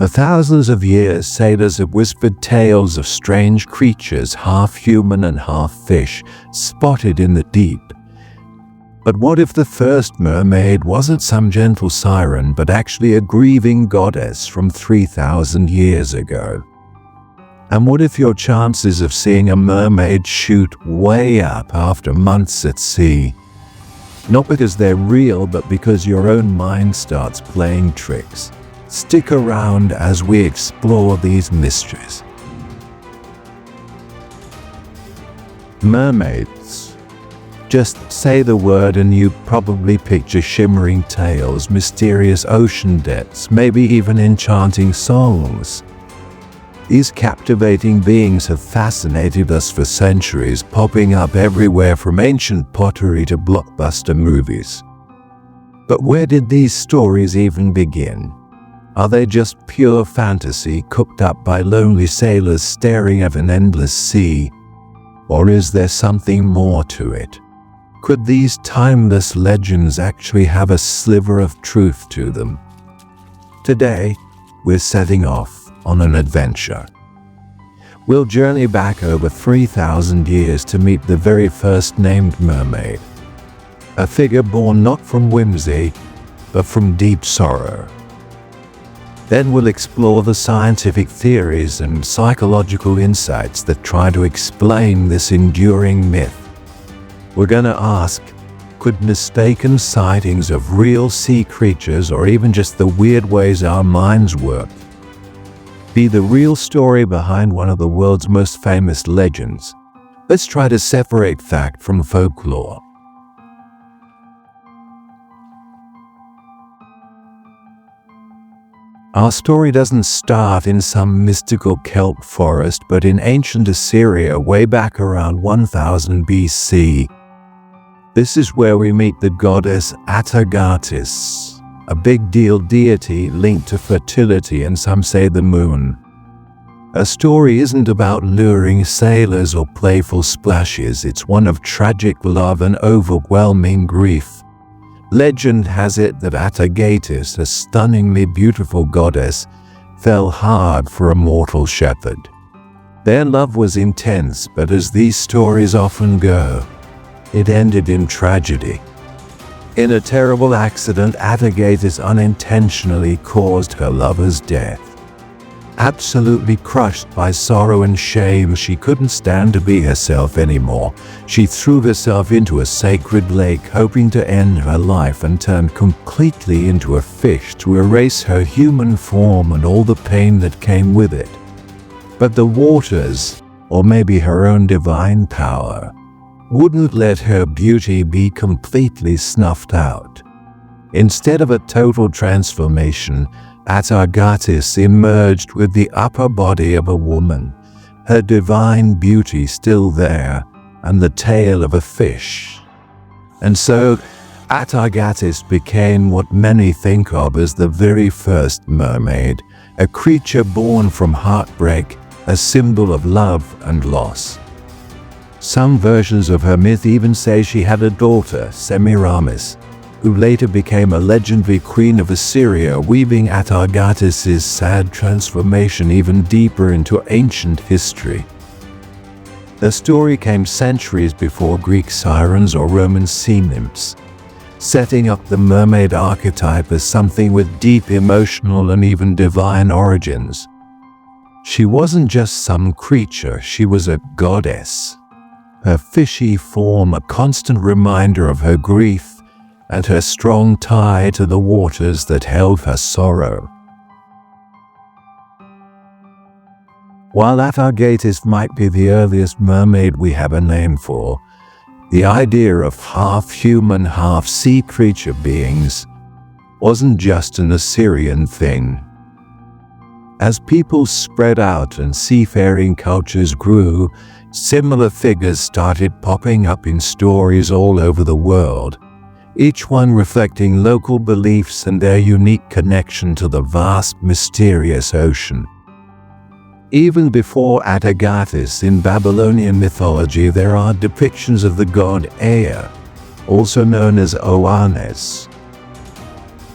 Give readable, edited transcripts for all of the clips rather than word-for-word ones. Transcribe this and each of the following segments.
For thousands of years, sailors have whispered tales of strange creatures, half human and half fish, spotted in the deep. But what if the first mermaid wasn't some gentle siren, but actually a grieving goddess from 3,000 years ago? And what if your chances of seeing a mermaid shoot way up after months at sea? Not because they're real, but because your own mind starts playing tricks. Stick around as we explore these mysteries. Mermaids. Just say the word and you probably picture shimmering tails, mysterious ocean depths, maybe even enchanting songs. These captivating beings have fascinated us for centuries, popping up everywhere from ancient pottery to blockbuster movies. But where did these stories even begin? Are they just pure fantasy cooked up by lonely sailors staring at an endless sea? Or is there something more to it? Could these timeless legends actually have a sliver of truth to them? Today, we're setting off on an adventure. We'll journey back over 3,000 years to meet the very first named mermaid, a figure born not from whimsy, but from deep sorrow. Then we'll explore the scientific theories and psychological insights that try to explain this enduring myth. We're going to ask, could mistaken sightings of real sea creatures, or even just the weird ways our minds work, be the real story behind one of the world's most famous legends? Let's try to separate fact from folklore. Our story doesn't start in some mystical kelp forest, but in ancient Assyria way back around 1000 BC. This is where we meet the goddess Atargatis, a big deal deity linked to fertility and some say the moon. Her story isn't about luring sailors or playful splashes, it's one of tragic love and overwhelming grief. Legend has it that Atargatis, a stunningly beautiful goddess, fell hard for a mortal shepherd. Their love was intense, but as these stories often go, it ended in tragedy. In a terrible accident, Atargatis unintentionally caused her lover's death. Absolutely crushed by sorrow and shame, she couldn't stand to be herself anymore. She threw herself into a sacred lake, hoping to end her life, and turned completely into a fish to erase her human form and all the pain that came with it. But the waters, or maybe her own divine power, wouldn't let her beauty be completely snuffed out. Instead of a total transformation, Atargatis emerged with the upper body of a woman, her divine beauty still there, and the tail of a fish. And so, Atargatis became what many think of as the very first mermaid, a creature born from heartbreak, a symbol of love and loss. Some versions of her myth even say she had a daughter, Semiramis, who later became a legendary queen of Assyria, weaving Atargatis' sad transformation even deeper into ancient history. The story came centuries before Greek sirens or Roman sea nymphs, setting up the mermaid archetype as something with deep emotional and even divine origins. She wasn't just some creature, she was a goddess. Her fishy form a constant reminder of her grief, and her strong tie to the waters that held her sorrow. While Atargatis might be the earliest mermaid we have a name for, the idea of half-human, half-sea creature beings wasn't just an Assyrian thing. As people spread out and seafaring cultures grew, similar figures started popping up in stories all over the world, each one reflecting local beliefs and their unique connection to the vast, mysterious ocean. Even before Atargatis, in Babylonian mythology, there are depictions of the god Ea, also known as Oannes.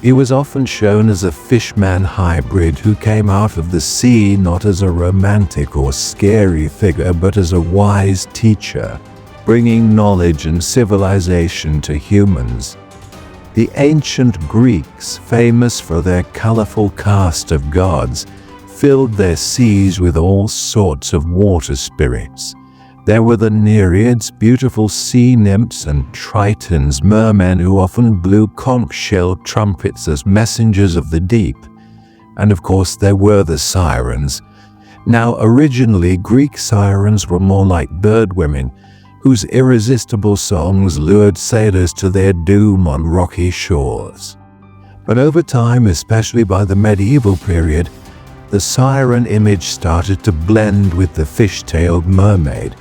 He was often shown as a fishman hybrid who came out of the sea not as a romantic or scary figure but as a wise teacher, bringing knowledge and civilization to humans. The ancient Greeks, famous for their colorful cast of gods, filled their seas with all sorts of water spirits. There were the Nereids, beautiful sea nymphs, and Tritons, mermen who often blew conch-shell trumpets as messengers of the deep. And of course there were the sirens. Now originally Greek sirens were more like bird women, whose irresistible songs lured sailors to their doom on rocky shores. But over time, especially by the medieval period, the siren image started to blend with the fish-tailed mermaid,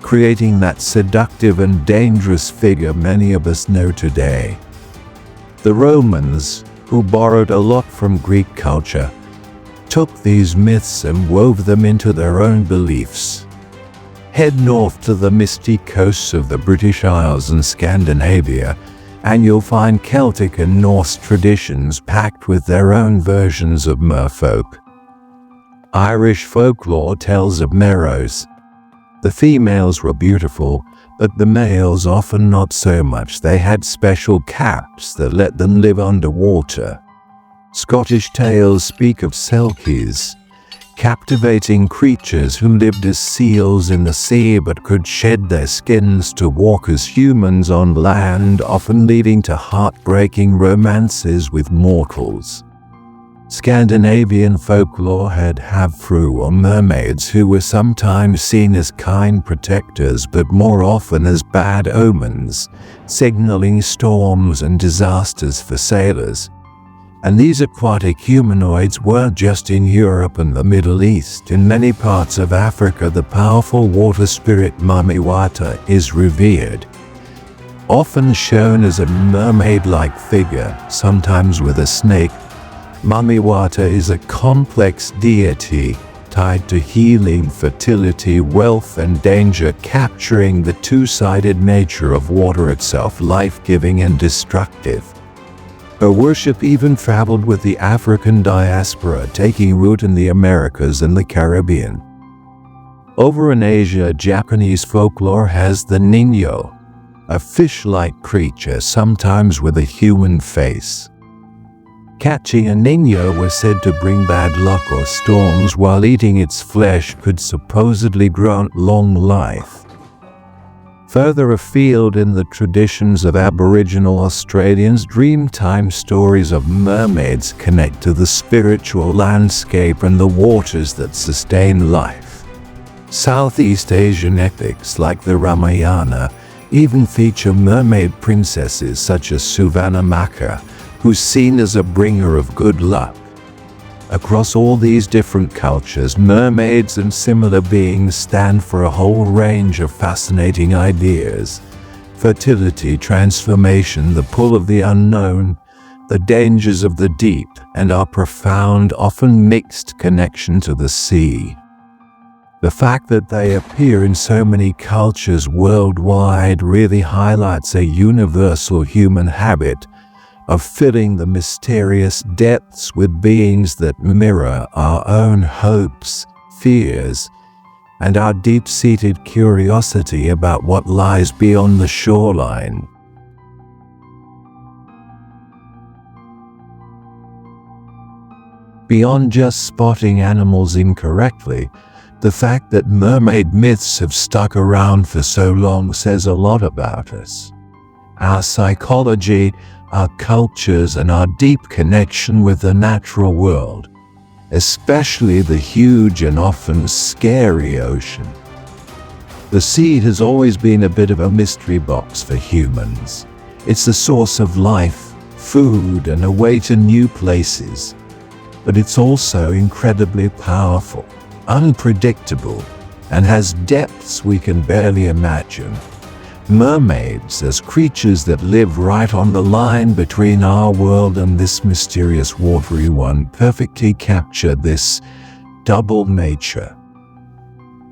creating that seductive and dangerous figure many of us know today. The Romans, who borrowed a lot from Greek culture, took these myths and wove them into their own beliefs. Head north to the misty coasts of the British Isles and Scandinavia, and you'll find Celtic and Norse traditions packed with their own versions of merfolk. Irish folklore tells of merrows. The females were beautiful, but the males often not so much. They had special caps that let them live underwater. Scottish tales speak of selkies, captivating creatures who lived as seals in the sea but could shed their skins to walk as humans on land, often leading to heartbreaking romances with mortals. Scandinavian folklore had havfru or mermaids who were sometimes seen as kind protectors but more often as bad omens, signaling storms and disasters for sailors. And these aquatic humanoids weren't just in Europe and the Middle East. In many parts of Africa, the powerful water spirit Mamiwata is revered. Often shown as a mermaid-like figure, sometimes with a snake, Mamiwata is a complex deity tied to healing, fertility, wealth, and danger, capturing the two-sided nature of water itself, life-giving and destructive. Her worship even traveled with the African diaspora, taking root in the Americas and the Caribbean. Over in Asia, Japanese folklore has the Ninyo, a fish-like creature, sometimes with a human face. Catching a Ninyo was said to bring bad luck or storms, while eating its flesh could supposedly grant long life. Further afield in the traditions of Aboriginal Australians, dreamtime stories of mermaids connect to the spiritual landscape and the waters that sustain life. Southeast Asian epics like the Ramayana even feature mermaid princesses such as Suvarnamaka, who's seen as a bringer of good luck. Across all these different cultures, mermaids and similar beings stand for a whole range of fascinating ideas: fertility, transformation, the pull of the unknown, the dangers of the deep, and our profound, often mixed connection to the sea. The fact that they appear in so many cultures worldwide really highlights a universal human habit of filling the mysterious depths with beings that mirror our own hopes, fears, and our deep-seated curiosity about what lies beyond the shoreline. Beyond just spotting animals incorrectly, the fact that mermaid myths have stuck around for so long says a lot about us. Our psychology, our cultures, and our deep connection with the natural world, especially the huge and often scary ocean. The sea has always been a bit of a mystery box for humans. It's a source of life, food, and a way to new places. But it's also incredibly powerful, unpredictable, and has depths we can barely imagine. Mermaids, as creatures that live right on the line between our world and this mysterious watery one, perfectly capture this double nature.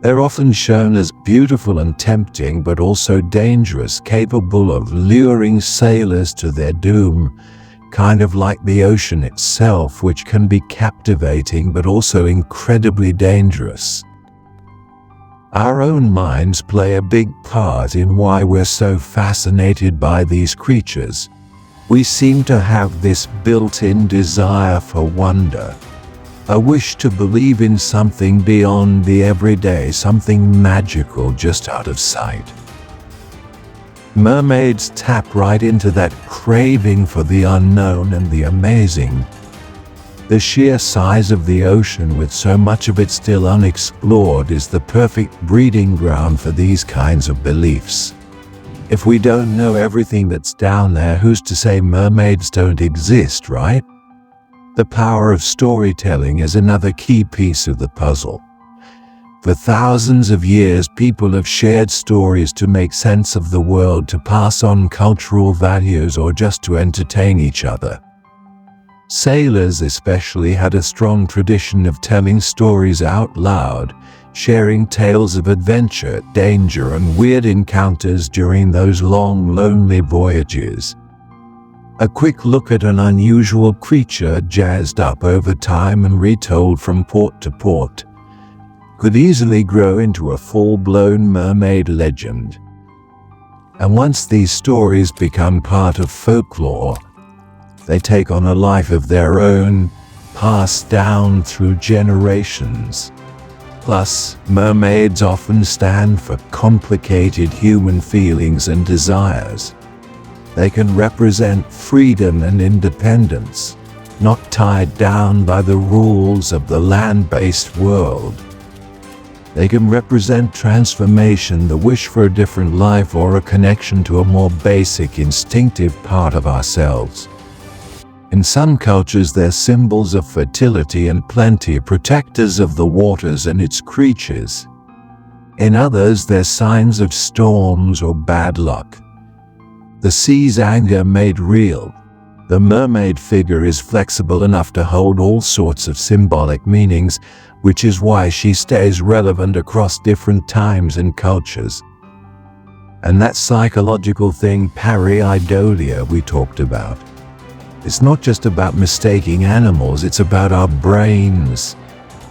They're often shown as beautiful and tempting, but also dangerous, capable of luring sailors to their doom, kind of like the ocean itself, which can be captivating but also incredibly dangerous. Our own minds play a big part in why we're so fascinated by these creatures. We seem to have this built-in desire for wonder, a wish to believe in something beyond the everyday, something magical just out of sight. Mermaids tap right into that craving for the unknown and the amazing. The sheer size of the ocean, with so much of it still unexplored, is the perfect breeding ground for these kinds of beliefs. If we don't know everything that's down there, who's to say mermaids don't exist, right? The power of storytelling is another key piece of the puzzle. For thousands of years, people have shared stories to make sense of the world, to pass on cultural values, or just to entertain each other. Sailors especially had a strong tradition of telling stories out loud, sharing tales of adventure, danger, and weird encounters during those long, lonely voyages. A quick look at an unusual creature jazzed up over time and retold from port to port could easily grow into a full-blown mermaid legend. And once these stories become part of folklore, they take on a life of their own, passed down through generations. Plus, mermaids often stand for complicated human feelings and desires. They can represent freedom and independence, not tied down by the rules of the land-based world. They can represent transformation, the wish for a different life, or a connection to a more basic, instinctive part of ourselves. In some cultures, they're symbols of fertility and plenty, protectors of the waters and its creatures. In others, they're signs of storms or bad luck. The sea's anger made real. The mermaid figure is flexible enough to hold all sorts of symbolic meanings, which is why she stays relevant across different times and cultures. And that psychological thing, pareidolia, we talked about. It's not just about mistaking animals, it's about our brains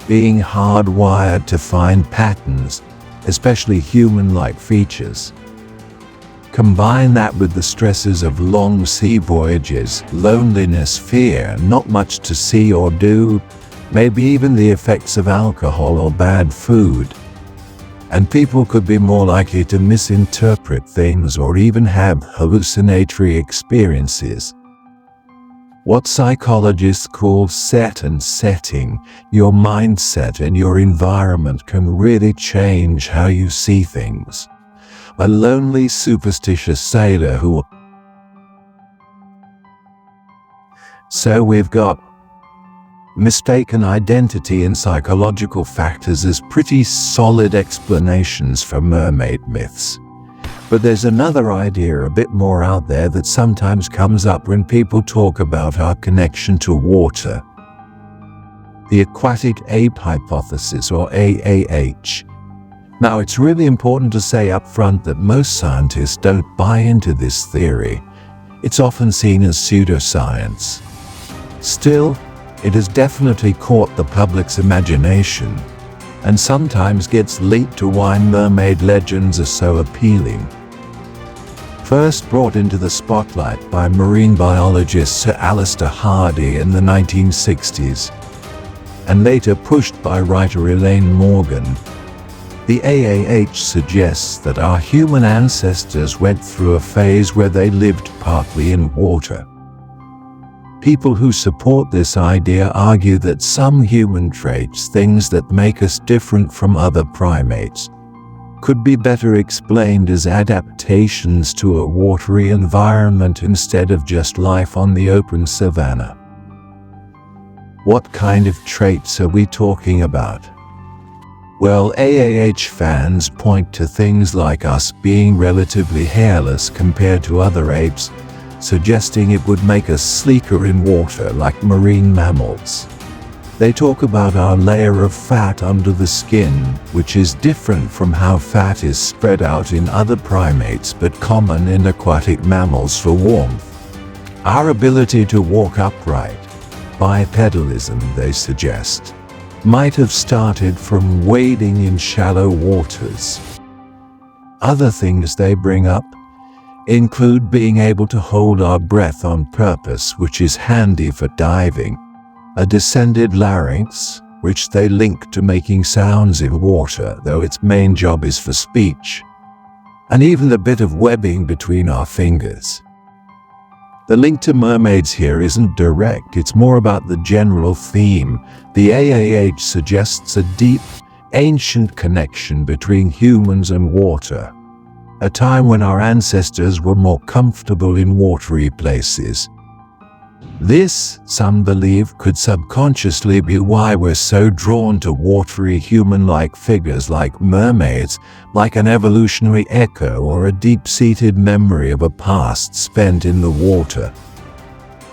being hardwired to find patterns, especially human-like features. Combine that with the stresses of long sea voyages, loneliness, fear, not much to see or do, maybe even the effects of alcohol or bad food, and people could be more likely to misinterpret things or even have hallucinatory experiences. What psychologists call set and setting, your mindset and your environment can really change how you see things. A lonely, superstitious sailor who... So we've got mistaken identity and psychological factors as pretty solid explanations for mermaid myths. But there's another idea a bit more out there that sometimes comes up when people talk about our connection to water. The aquatic ape hypothesis, or AAH. Now, it's really important to say up front that most scientists don't buy into this theory. It's often seen as pseudoscience. Still, it has definitely caught the public's imagination, and sometimes gets linked to why mermaid legends are so appealing. First brought into the spotlight by marine biologist Sir Alister Hardy in the 1960s, and later pushed by writer Elaine Morgan, the AAH suggests that our human ancestors went through a phase where they lived partly in water. People who support this idea argue that some human traits, things that make us different from other primates, could be better explained as adaptations to a watery environment instead of just life on the open savanna. What kind of traits are we talking about? Well, AAH fans point to things like us being relatively hairless compared to other apes, suggesting it would make us sleeker in water like marine mammals. They talk about our layer of fat under the skin, which is different from how fat is spread out in other primates but common in aquatic mammals for warmth. Our ability to walk upright, bipedalism they suggest, might have started from wading in shallow waters. Other things they bring up include being able to hold our breath on purpose, which is handy for diving, a descended larynx, which they link to making sounds in water, though its main job is for speech, and even a bit of webbing between our fingers. The link to mermaids here isn't direct, it's more about the general theme. The AAH suggests a deep, ancient connection between humans and water, a time when our ancestors were more comfortable in watery places. This, some believe, could subconsciously be why we're so drawn to watery human-like figures like mermaids, like an evolutionary echo or a deep-seated memory of a past spent in the water.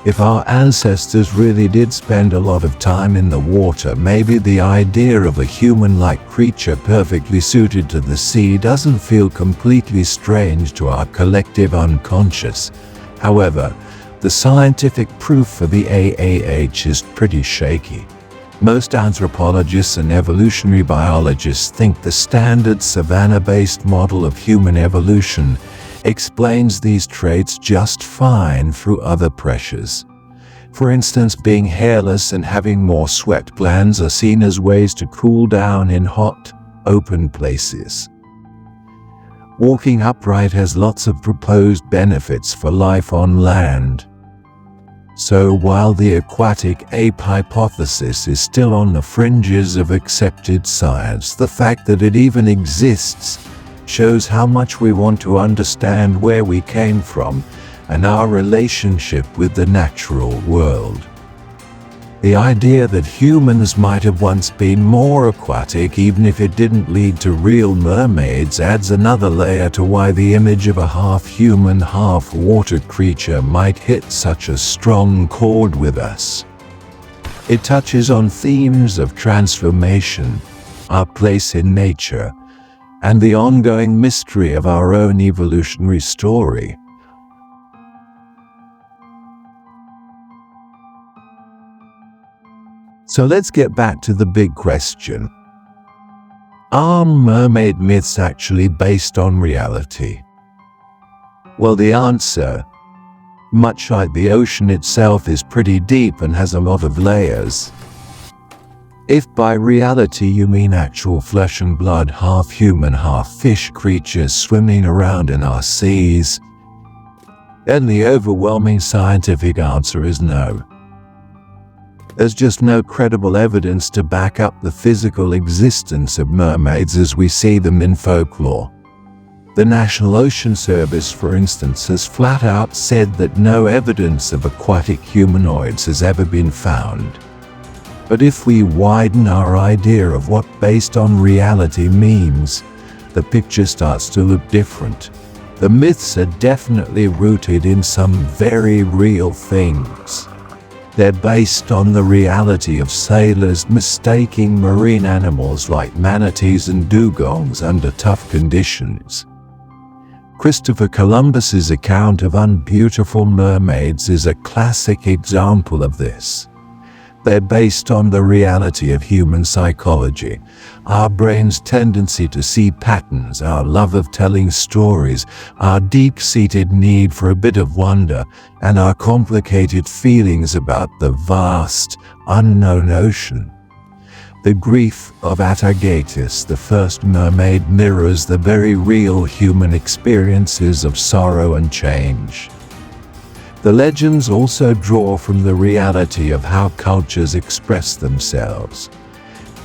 If our ancestors really did spend a lot of time in the water, maybe the idea of a human-like creature perfectly suited to the sea doesn't feel completely strange to our collective unconscious. However, the scientific proof for the AAH is pretty shaky. Most anthropologists and evolutionary biologists think the standard savanna-based model of human evolution explains these traits just fine through other pressures. For instance, being hairless and having more sweat glands are seen as ways to cool down in hot, open places. Walking upright has lots of proposed benefits for life on land. So while the aquatic ape hypothesis is still on the fringes of accepted science, the fact that it even exists shows how much we want to understand where we came from and our relationship with the natural world. The idea that humans might have once been more aquatic, even if it didn't lead to real mermaids, adds another layer to why the image of a half-human, half-water creature might hit such a strong chord with us. It touches on themes of transformation, our place in nature, and the ongoing mystery of our own evolutionary story. So let's get back to the big question. Are mermaid myths actually based on reality? Well, the answer, much like the ocean itself, is pretty deep and has a lot of layers. If by reality you mean actual flesh and blood, half-human, half-fish creatures swimming around in our seas, then the overwhelming scientific answer is no. There's just no credible evidence to back up the physical existence of mermaids as we see them in folklore. The National Ocean Service, for instance, has flat out said that no evidence of aquatic humanoids has ever been found. But if we widen our idea of what based on reality means, the picture starts to look different. The myths are definitely rooted in some very real things. They're based on the reality of sailors mistaking marine animals like manatees and dugongs under tough conditions. Christopher Columbus's account of unbeautiful mermaids is a classic example of this. They're based on the reality of human psychology, our brain's tendency to see patterns, our love of telling stories, our deep-seated need for a bit of wonder, and our complicated feelings about the vast, unknown ocean. The grief of Atargatis, the first mermaid, mirrors the very real human experiences of sorrow and change. The legends also draw from the reality of how cultures express themselves,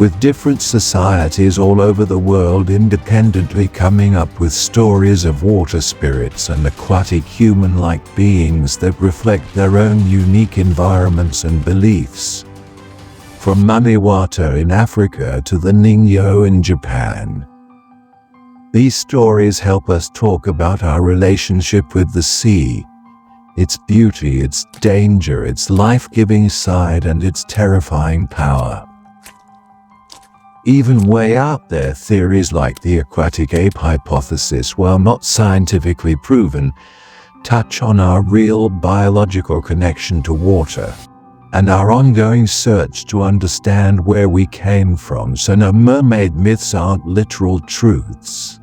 with different societies all over the world independently coming up with stories of water spirits and aquatic human-like beings that reflect their own unique environments and beliefs. From Mamiwata in Africa to the Ningyo in Japan. These stories help us talk about our relationship with the sea, its beauty, its danger, its life-giving side, and its terrifying power. Even way out there, theories like the aquatic ape hypothesis, while not scientifically proven, touch on our real biological connection to water and our ongoing search to understand where we came from. So no, mermaid myths aren't literal truths,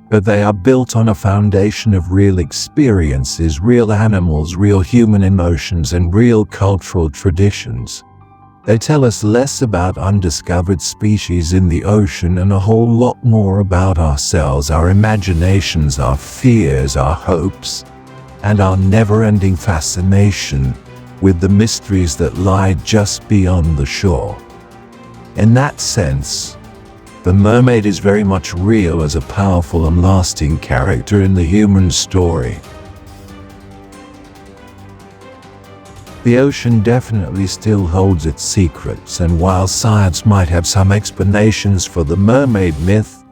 but they are built on a foundation of real experiences, real animals, real human emotions, and real cultural traditions. They tell us less about undiscovered species in the ocean and a whole lot more about ourselves, our imaginations, our fears, our hopes, and our never-ending fascination with the mysteries that lie just beyond the shore. In that sense, the mermaid is very much real as a powerful and lasting character in the human story. The ocean definitely still holds its secrets, and while science might have some explanations for the mermaid myth,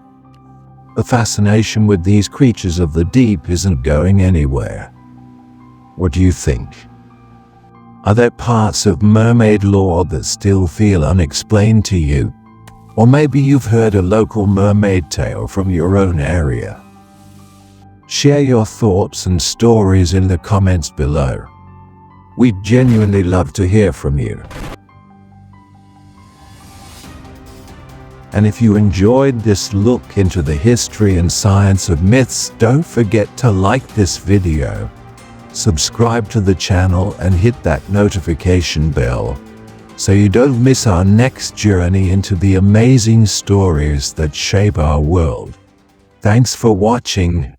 the fascination with these creatures of the deep isn't going anywhere. What do you think? Are there parts of mermaid lore that still feel unexplained to you? Or maybe you've heard a local mermaid tale from your own area. Share your thoughts and stories in the comments below. We'd genuinely love to hear from you. And if you enjoyed this look into the history and science of myths, don't forget to like this video, subscribe to the channel, and hit that notification bell so you don't miss our next journey into the amazing stories that shape our world. Thanks for watching.